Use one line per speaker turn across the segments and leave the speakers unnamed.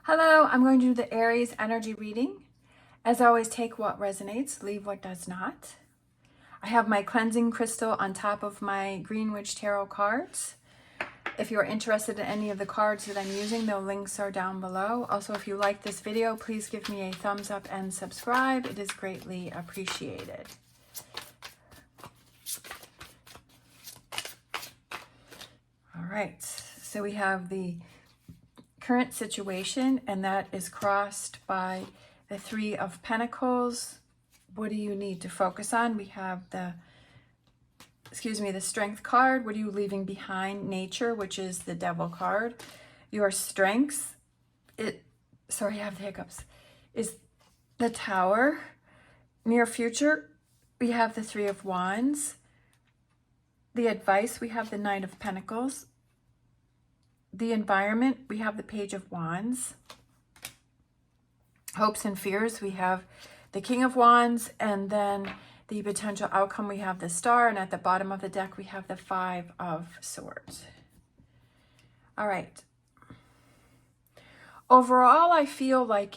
Hello, I'm going to do the Aries energy reading. As always, take what resonates, leave what does not. I have my cleansing crystal on top of my Greenwich Tarot cards. If you're interested in any of the cards that I'm using, the links are down below. Also, if you like this video, please give me a thumbs up and subscribe. It is greatly appreciated. All right, so we have the current situation, and that is crossed by the Three of Pentacles. What do you need to focus on? We have the Strength card. What are you leaving behind? Nature, which is the Devil card. Your strengths, sorry, I have the hiccups, is the Tower. Near future, we have the Three of Wands. The advice, we have the Knight of Pentacles. The environment, we have the Page of Wands. Hopes and fears, we have the King of Wands, and then the potential outcome, we have the Star, and at the bottom of the deck, we have the Five of Swords. All right. Overall, I feel like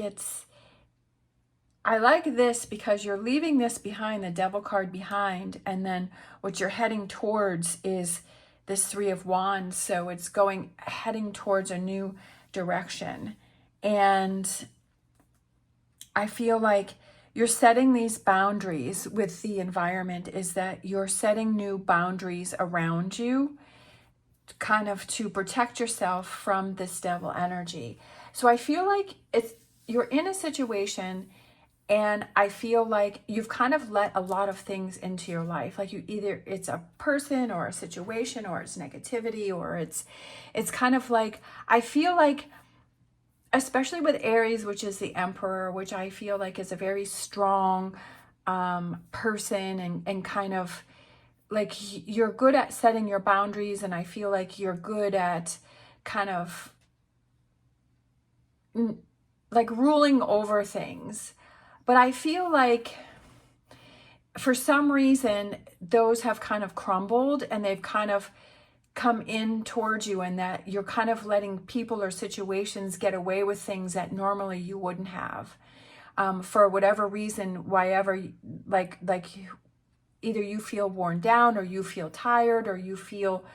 I like this because you're leaving this behind, the Devil card behind, and then what you're heading towards is this Three of Wands. So it's heading towards a new direction. And I feel like you're setting these boundaries with the environment, is that you're setting new boundaries around you, kind of to protect yourself from this devil energy. So I feel like you're in a situation, and I feel like you've kind of let a lot of things into your life. Like it's a person or a situation, or it's negativity, or it's kind of like, I feel like, especially with Aries, which is the Emperor, which I feel like is a very strong person, and kind of like you're good at setting your boundaries. And I feel like you're good at kind of like ruling over things. But I feel like for some reason, those have kind of crumbled, and they've kind of come in towards you, and that you're kind of letting people or situations get away with things that normally you wouldn't have. For whatever reason, like either you feel worn down, or you feel tired, or you feel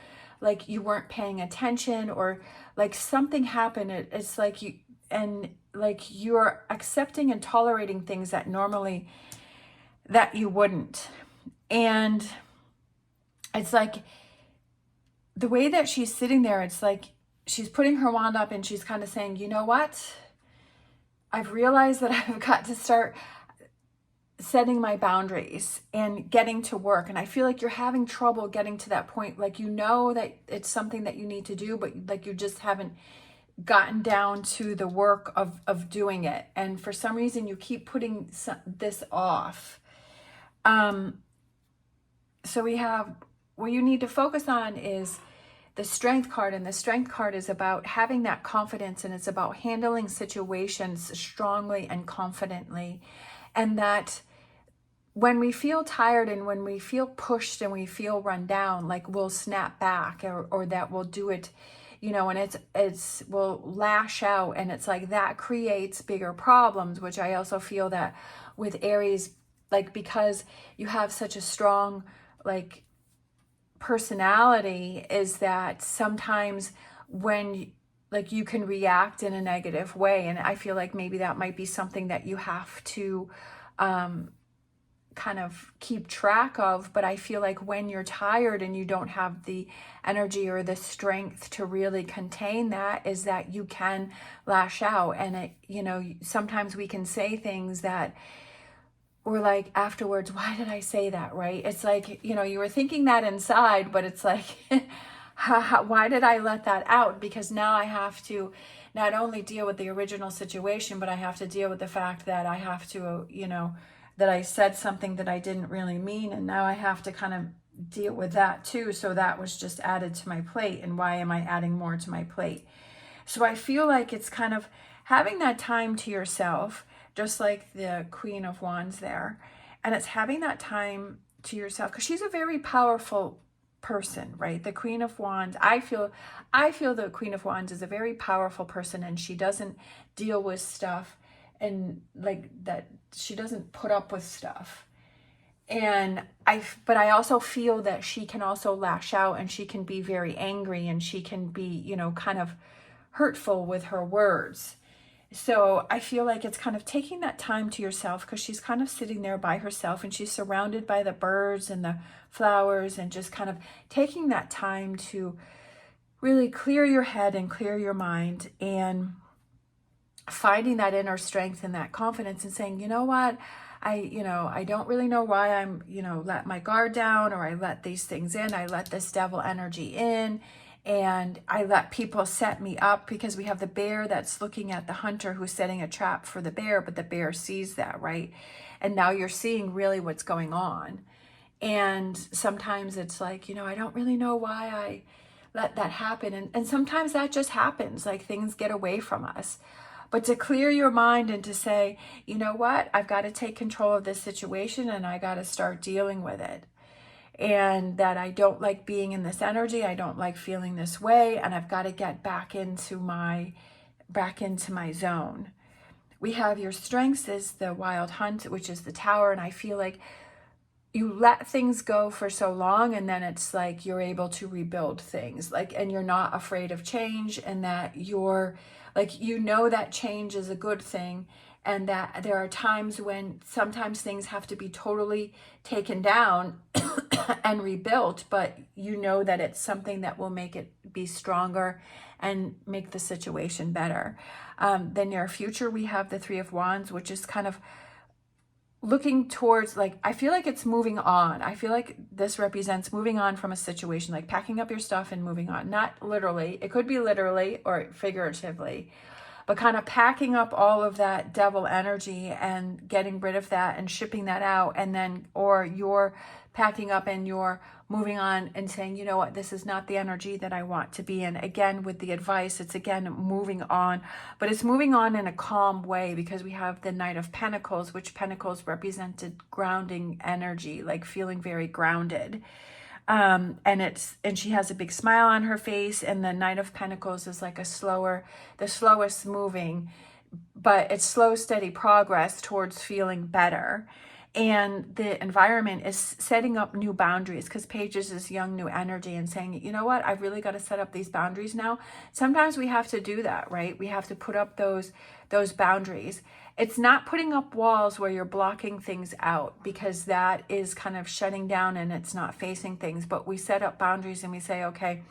like you weren't paying attention, or like something happened. It's like you're accepting and tolerating things that normally that you wouldn't. And it's like the way that she's sitting there, it's like she's putting her wand up, and she's kind of saying, you know what? I've realized that I've got to start setting my boundaries and getting to work. And I feel like you're having trouble getting to that point. Like, you know that it's something that you need to do, but like you just haven't gotten down to the work of doing it. And for some reason, you keep putting this off. So we have, what you need to focus on is the Strength card. And the Strength card is about having that confidence, and it's about handling situations strongly and confidently. And that when we feel tired, and when we feel pushed, and we feel run down, like we'll snap back, or that we'll do it, and we'll lash out, and it's like that creates bigger problems, which I also feel that with Aries, like because you have such a strong like personality, is that sometimes when like you can react in a negative way. And I feel like maybe that might be something that you have to kind of keep track of. But I feel like when you're tired and you don't have the energy or the strength to really contain that, is that you can lash out. And sometimes we can say things that we're like afterwards, why did I say that, right? It's like, you were thinking that inside, but it's like, why did I let that out? Because now I have to not only deal with the original situation, but I have to deal with the fact that I have to, that I said something that I didn't really mean. And now I have to kind of deal with that too. So that was just added to my plate. And why am I adding more to my plate? So I feel like it's kind of having that time to yourself, just like the Queen of Wands there. And it's having that time to yourself, because she's a very powerful person, right? The Queen of Wands, I feel the Queen of Wands is a very powerful person, and she doesn't deal with stuff and like that, she doesn't put up with stuff. And but I also feel that she can also lash out, and she can be very angry, and she can be, you know, kind of hurtful with her words. So I feel like it's kind of taking that time to yourself, because she's kind of sitting there by herself, and she's surrounded by the birds and the flowers, and just kind of taking that time to really clear your head and clear your mind, and finding that inner strength and that confidence, and saying, you know what, I don't really know why I'm, let my guard down, or I let these things in. I let this devil energy in, and I let people set me up, because we have the bear that's looking at the hunter who's setting a trap for the bear, but the bear sees that, right? And now you're seeing really what's going on. And sometimes it's like, I don't really know why I let that happen. And sometimes that just happens, like things get away from us. But to clear your mind and to say, you know what, I've got to take control of this situation, and I got to start dealing with it. And that I don't like being in this energy. I don't like feeling this way. And I've got to get back into my zone. We have your strengths is the wild hunt, which is the tower. And I feel like you let things go for so long, and then it's like you're able to rebuild things, like, and you're not afraid of change, and that you're like, that change is a good thing, and that there are times when sometimes things have to be totally taken down and rebuilt, but that it's something that will make it be stronger and make the situation better. Then your future, we have the Three of Wands, which is kind of looking towards, like, I feel like it's moving on. I feel like this represents moving on from a situation, like packing up your stuff and moving on. Not literally, it could be literally or figuratively, but kind of packing up all of that devil energy and getting rid of that and shipping that out. And then, or you're packing up and you're moving on and saying, you know what, this is not the energy that I want to be in. Again, with the advice, it's again moving on, but it's moving on in a calm way, because we have the Knight of Pentacles, which Pentacles represented grounding energy, like feeling very grounded. And she has a big smile on her face, and the Knight of Pentacles is like the slowest moving, but it's slow, steady progress towards feeling better. And the environment is setting up new boundaries, because Pages is young, new energy, and saying, you know what, I've really got to set up these boundaries now. Sometimes we have to do that, right? We have to put up those boundaries. It's not putting up walls where you're blocking things out, because that is kind of shutting down and it's not facing things. But we set up boundaries, and we say, okay,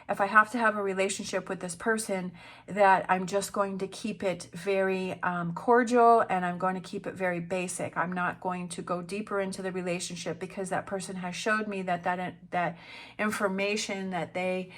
if I have to have a relationship with this person, that I'm just going to keep it very cordial, and I'm going to keep it very basic. I'm not going to go deeper into the relationship, because that person has showed me that information, that they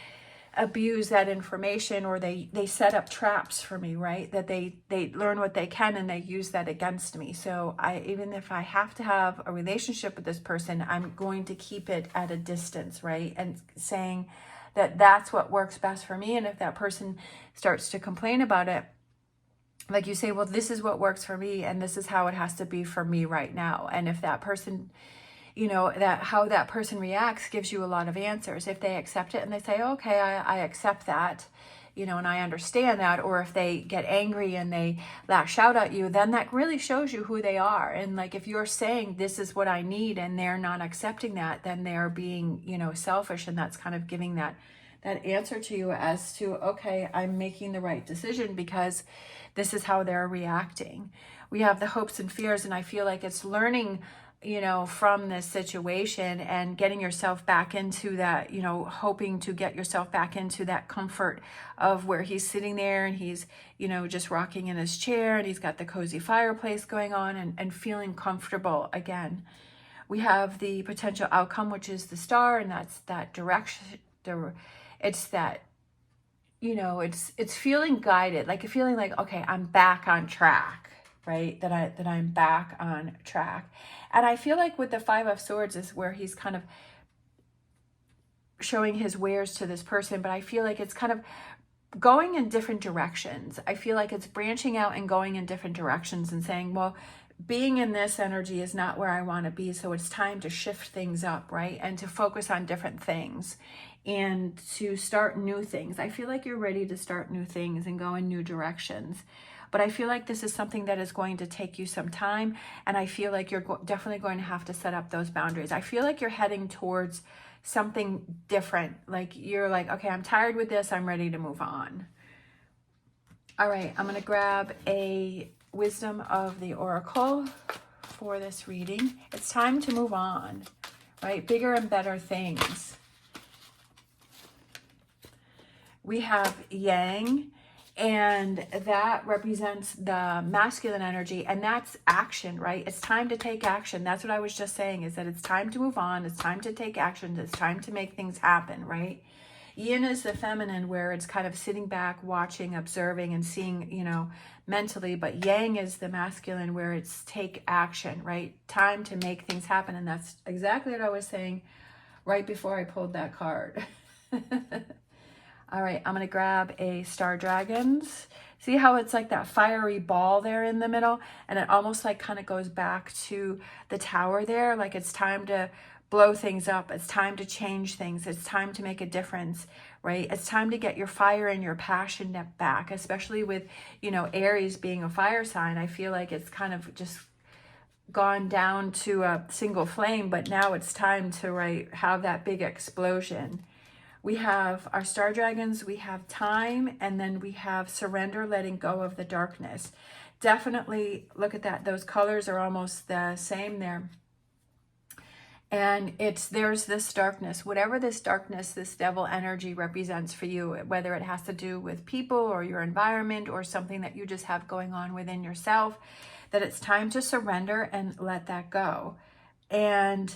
abuse that information, or they set up traps for me, right? That they learn what they can and they use that against me. So even if I have to have a relationship with this person, I'm going to keep it at a distance, right? And saying that that's what works best for me. And if that person starts to complain about it, like, you say, well, this is what works for me, and this is how it has to be for me right now. And if that person, how that person reacts gives you a lot of answers. If they accept it and they say, okay, I accept that, and I understand that, or if they get angry and they lash out at you, then that really shows you who they are. And like, if you're saying this is what I need and they're not accepting that, then they're being, selfish, and that's kind of giving that answer to you as to, okay, I'm making the right decision because this is how they're reacting. We have the hopes and fears, and I feel like it's learning from this situation and getting yourself back into that, hoping to get yourself back into that comfort of where he's sitting there and he's, just rocking in his chair, and he's got the cozy fireplace going on, and feeling comfortable again. We have the potential outcome, which is the Star, and that's that direction. It's that, it's feeling guided, like a feeling like, okay, I'm back on track, right? That I'm back on track. And I feel like with the Five of Swords is where he's kind of showing his wares to this person, but I feel like it's kind of going in different directions. I feel like it's branching out and going in different directions and saying, well, being in this energy is not where I want to be. So it's time to shift things up, right? And to focus on different things and to start new things. I feel like you're ready to start new things and go in new directions. But I feel like this is something that is going to take you some time. And I feel like you're definitely going to have to set up those boundaries. I feel like you're heading towards something different. Like you're like, okay, I'm tired with this. I'm ready to move on. All right, I'm going to grab a wisdom of the oracle for this reading. It's time to move on, right? Bigger and better things. We have yang, and that represents the masculine energy, and that's action, right? It's time to take action. That's what I was just saying, is that it's time to move on. It's time to take action. It's time to make things happen, right? Yin is the feminine, where it's kind of sitting back, watching, observing, and seeing, you know, mentally. But yang is the masculine, where it's take action, right? Time to make things happen. And that's exactly what I was saying right before I pulled that card. All right, I'm going to grab a Star Dragons. See how it's like that fiery ball there in the middle? And it almost like kind of goes back to the tower there. Like it's time to blow things up. It's time to change things. It's time to make a difference, right? It's time to get your fire and your passion back, especially with, you know, Aries being a fire sign. I feel like it's kind of just gone down to a single flame, but now it's time to, right, have that big explosion. We have our Star Dragons, we have time, and then we have surrender, letting go of the darkness. Definitely look at that. Those colors are almost the same there. And there's this darkness, whatever this darkness, this devil energy represents for you, whether it has to do with people or your environment or something that you just have going on within yourself, that it's time to surrender and let that go. And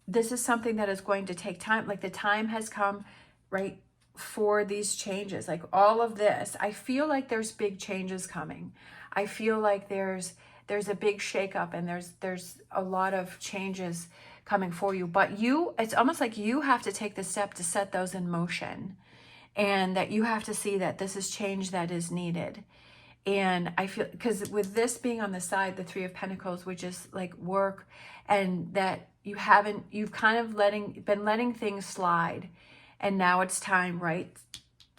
this is something that is going to take time. Like the time has come, right, for these changes. Like all of this, I feel like there's big changes coming. I feel like there's a big shakeup, and there's a lot of changes coming for you. But it's almost like you have to take the step to set those in motion, and that you have to see that this is change that is needed. And I feel, because with this being on the side, the Three of Pentacles, which is like work, and that you've kind of been letting things slide. And now it's time, right,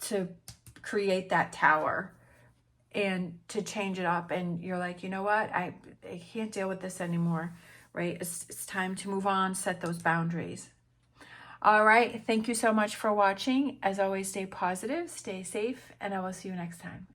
to create that tower and to change it up. And you're like, you know what, I can't deal with this anymore, right? It's time to move on, set those boundaries. All right, thank you so much for watching. As always, stay positive, stay safe, and I will see you next time.